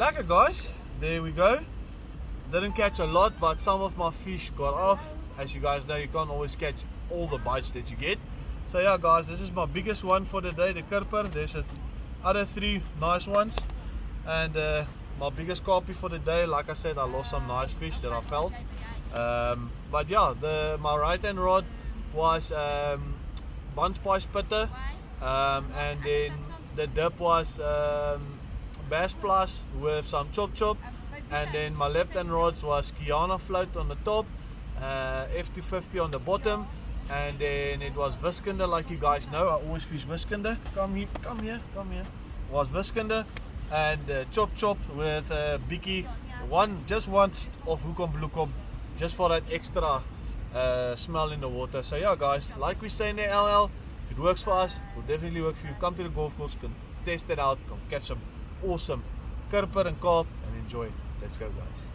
Lekker guys, there we go. Didn't catch a lot, but some of my fish got off. As you guys know, you can't always catch all the bites that you get. So yeah guys, this is my biggest one for the day, the Kurper. There's other 3 nice ones. And my biggest copy for the day, like I said, I lost some nice fish that I felt. But yeah, my right hand rod was Bun Spice Pitter. And then the dip was Bass Plus with some Chop Chop. And then my left hand rods was Kiana Float on the top, F250 on the bottom, and then it was Viskender, like you guys know. I always fish Viskender. Come here. Was Viskender and Chop Chop with Bikkie. Just one of Hoekom Bloekom, just for that extra smell in the water. So yeah guys, like we say in the LL, if it works for us, it will definitely work for you. Come to the golf course, can test it out, come catch some awesome Kurper and carp and enjoy it. Let's go guys.